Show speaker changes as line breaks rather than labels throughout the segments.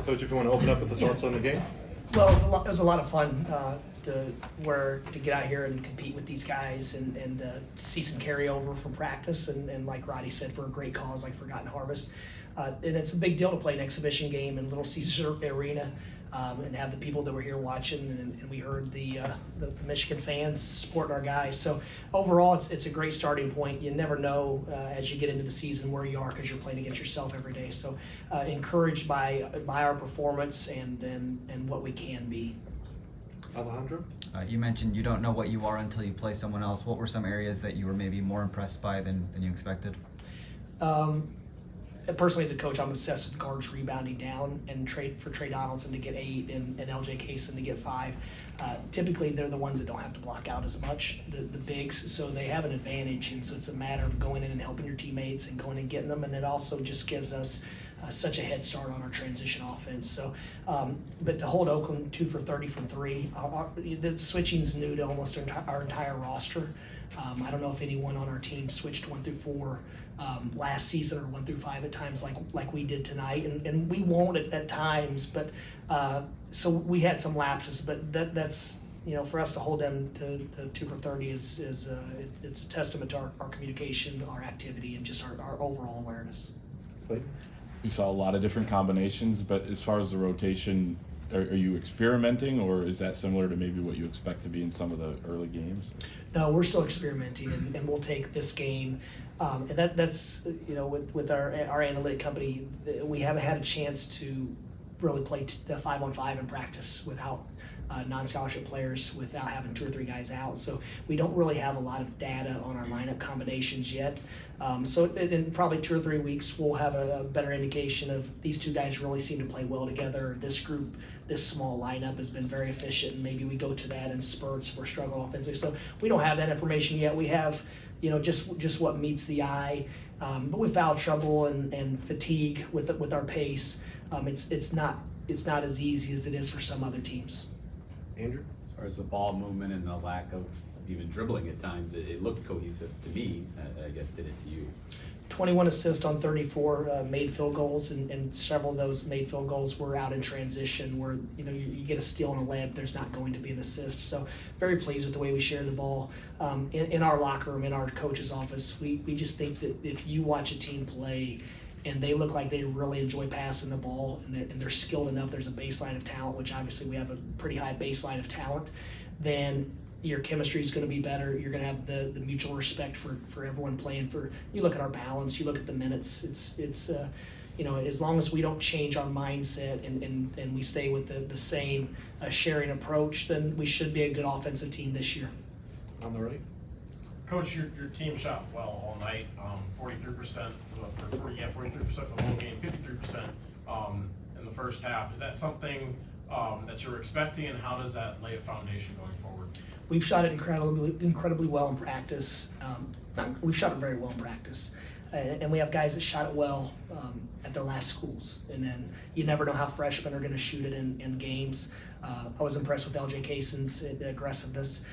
Coach, if you want to open up with the thoughts on the game.
Well, it was a lot of fun to get out here and compete with these guys and see some carryover from practice and like Roddy said, for a great cause like Forgotten Harvest. And it's a big deal to play an exhibition game in Little Caesars Arena and have the people that were here watching, and we heard the Michigan fans supporting our guys. So overall, it's a great starting point. You never know as you get into the season where you are because you're playing against yourself every day. So encouraged by our performance and what we can be.
Alejandro?
You mentioned you don't know what you are until you play someone else. What were some areas that you were maybe more impressed by than you expected?
Personally, as a coach, I'm obsessed with guards rebounding down and Trey Donaldson to get 8 and LJ Kaysen to get 5. Typically, they're the ones that don't have to block out as much, the bigs, so they have an advantage. And so it's a matter of going in and helping your teammates and going and getting them. And it also just gives us such a head start on our transition offense. So, but to hold Oakland 2 for 30 from 3, the switching's new to almost our entire roster. I don't know if anyone on our team switched 1 through 4 last season or 1 through 5 at times like we did tonight, and we won't at times. But so we had some lapses, but that's for us to hold them to 2 for 30 is it's a testament to our communication, our activity, and just our overall awareness.
Clayton?
We saw a lot of different combinations, but as far as the rotation, are you experimenting, or is that similar to maybe what you expect to be in some of the early games?
No, we're still experimenting, and we'll take this game. And that's with our analytic company, we haven't had a chance to really play the 5-on-5 in practice without non-scholarship players, without having 2 or 3 guys out. So we don't really have a lot of data on our lineup combinations yet. So in probably 2 or 3 weeks, we'll have a better indication of these 2 guys really seem to play well together. This group, this small lineup has been very efficient, and maybe we go to that in spurts for struggle offensively. So we don't have that information yet. We have just what meets the eye. But with foul trouble and fatigue with our pace, it's not as easy as it is for some other teams.
Andrew?
As far as the ball movement and the lack of even dribbling at times, it looked cohesive to me. I guess did it to you?
21 assists on 34 made field goals, and several of those made field goals were out in transition where you get a steal and a layup, there's not going to be an assist. So very pleased with the way we share the ball. In our locker room, in our coach's office, we just think that if you watch a team play and they look like they really enjoy passing the ball and they're skilled enough, there's a baseline of talent, which obviously we have a pretty high baseline of talent, then your chemistry is going to be better. You're going to have the mutual respect for everyone playing. You look at our balance, you look at the minutes. It's as long as we don't change our mindset and we stay with the same sharing approach, then we should be a good offensive team this year.
On the right?
Coach, your team shot well all night. 43% for the 43% for the whole game, 53% in the first half. Is that something that you're expecting, and how does that lay a foundation going forward?
We've shot it incredibly well in practice. We've shot it very well in practice, and we have guys that shot it well at their last schools. And then you never know how freshmen are going to shoot it in games. I was impressed with LJ Kaysen's aggressiveness.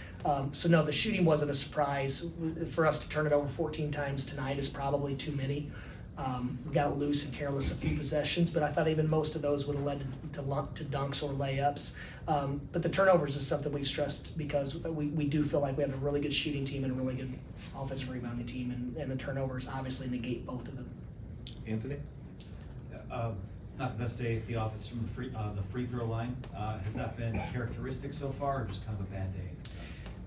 So no, the shooting wasn't a surprise. For us to turn it over 14 times tonight is probably too many. We got loose and careless a few possessions, but I thought even most of those would have led to dunks or layups. But the turnovers is something we've stressed because we do feel like we have a really good shooting team and a really good offensive rebounding team, and the turnovers obviously negate both of them.
Anthony?
Not the best day at the office from the free throw line. Has that been characteristic so far, or just kind of a bad day?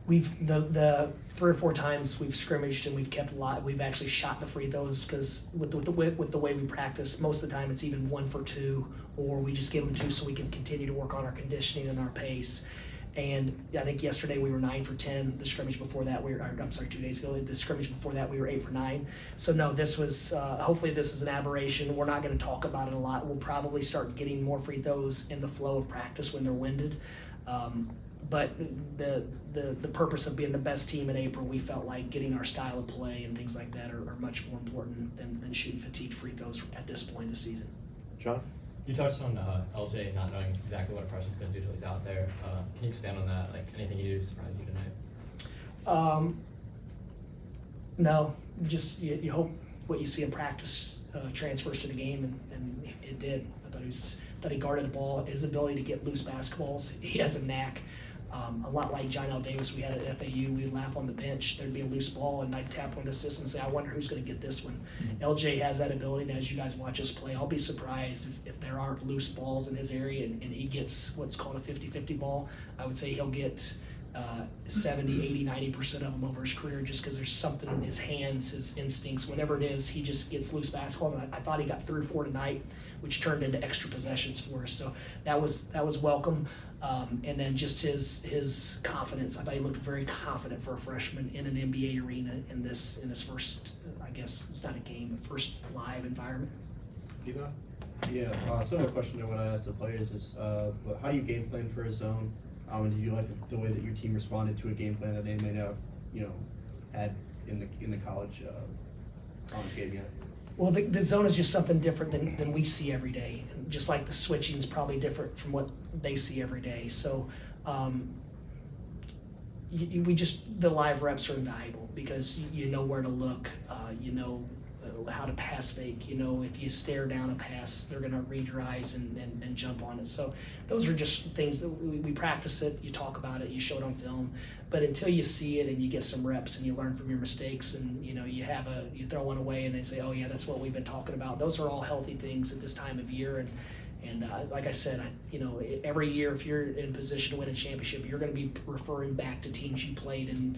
We've the 3 or 4 times we've scrimmaged and we've actually shot the free throws because with the way we practice, most of the time it's even 1 for 2, or we just give them 2 so we can continue to work on our conditioning and our pace. And I think yesterday we were 9 for 10. The scrimmage before that 2 days ago. The scrimmage before that we were 8 for 9. So no, this was hopefully this is an aberration. We're not going to talk about it a lot. We'll probably start getting more free throws in the flow of practice when they're winded. But the purpose of being the best team in April, we felt like getting our style of play and things like that are much more important than shooting fatigued free throws at this point in the season.
John?
You touched on LJ not knowing exactly what Impression's going to do till he's out there. Can you expand on that? Like anything he did surprise you tonight?
No, just you hope what you see in practice transfers to the game, and it did. I thought he was Thought he guarded the ball. His ability to get loose basketballs, he has a knack. A lot like John L. Davis we had at FAU. We'd laugh on the bench. There'd be a loose ball, and I'd tap one of the assistants and say, I wonder who's going to get this one. LJ has that ability, and as you guys watch us play, I'll be surprised if there aren't loose balls in his area and he gets what's called a 50-50 ball. I would say he'll get 70, 80, 90% of them over his career just because there's something in his hands, his instincts, whatever it is, he just gets loose basketball. And I thought he got 3 or 4 tonight, which turned into extra possessions for us. So that was welcome. And then just his confidence. I thought he looked very confident for a freshman in an NBA arena in his first, I guess it's not a game, but first live environment.
Eli?
Yeah, similar question to what I asked the players is, how do you game plan for a zone? And do you like the way that your team responded to a game plan that they may not have, had in the college game yet?
Well, the zone is just something different than we see every day. And just like the switching is probably different from what they see every day. So the live reps are invaluable because you know where to look, you know how to pass fake, if you stare down a pass, they're going to read your eyes and jump on it. So those are just things that we practice it, you talk about it, you show it on film, but until you see it and you get some reps and you learn from your mistakes and you throw one away and they say, oh yeah, that's what we've been talking about. Those are all healthy things at this time of year. And like I said, every year if you're in position to win a championship, you're going to be referring back to teams you played in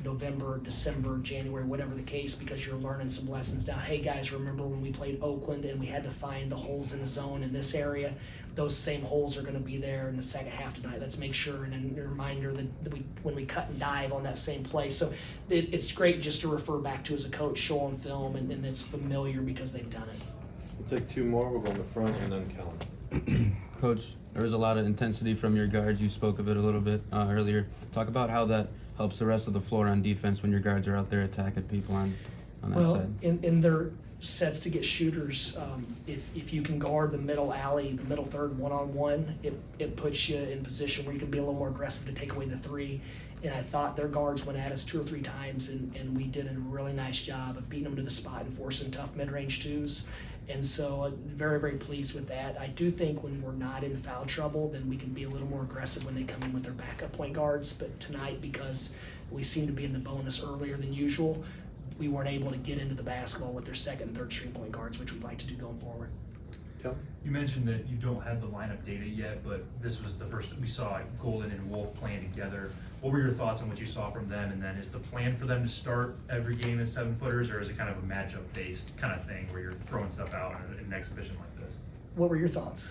November, December, January, whatever the case, because you're learning some lessons now. Hey guys, remember when we played Oakland and we had to find the holes in the zone in this area? Those same holes are going to be there in the second half tonight. Let's make sure, and then a reminder that when we cut and dive on that same play. So it's great just to refer back to as a coach, show on film, and it's familiar because they've done it.
We'll take 2 more. We'll go in the front and then Kellen.
Coach, there was a lot of intensity from your guards. You spoke of it a little bit earlier. Talk about how that helps the rest of the floor on defense when your guards are out there attacking people on that side.
In their sets to get shooters, if you can guard the middle alley, the middle third one-on-one, it puts you in position where you can be a little more aggressive to take away the 3. And I thought their guards went at us 2 or 3 times, and we did a really nice job of beating them to the spot and forcing tough mid-range 2s. And so very, very pleased with that. I do think when we're not in foul trouble, then we can be a little more aggressive when they come in with their backup point guards. But tonight, because we seem to be in the bonus earlier than usual, we weren't able to get into the basketball with their second and third string point guards, which we'd like to do going forward.
Kellen?
You mentioned that you don't have the lineup data yet, but this was the first we saw Golden and Wolf playing together. What were your thoughts on what you saw from them? And then is the plan for them to start every game as 7-footers, or is it kind of a matchup-based kind of thing where you're throwing stuff out in an exhibition like this?
What were your thoughts?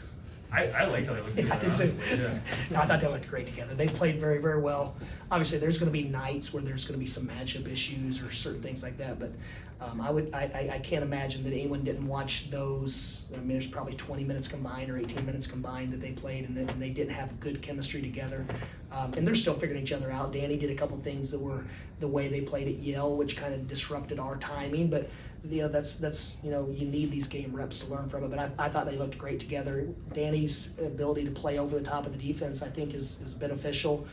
I liked how they looked together, honestly. Yeah.
No, I thought they looked great together. They played very, very well. Obviously, there's going to be nights where there's going to be some matchup issues or certain things like that, but I can't imagine that anyone didn't watch those. I mean, there's probably 20 minutes combined or 18 minutes combined that they played, and they didn't have good chemistry together. And they're still figuring each other out. Danny did a couple things that were the way they played at Yale, which kind of disrupted our timing, but that's you need these game reps to learn from it. But I thought they looked great together. Danny's ability to play over the top of the defense, I think, is beneficial.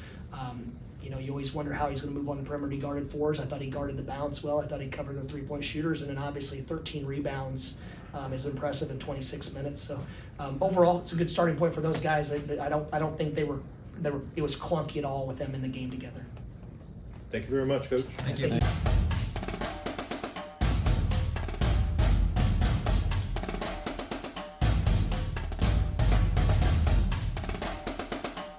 You always wonder how he's going to move on the perimeter. He guarded 4s. I thought he guarded the bounce well. I thought he covered the 3-point shooters, and then obviously 13 rebounds is impressive in 26 minutes. So overall, it's a good starting point for those guys. I don't think it was clunky at all with them in the game together.
Thank you very much, Coach.
Thank you.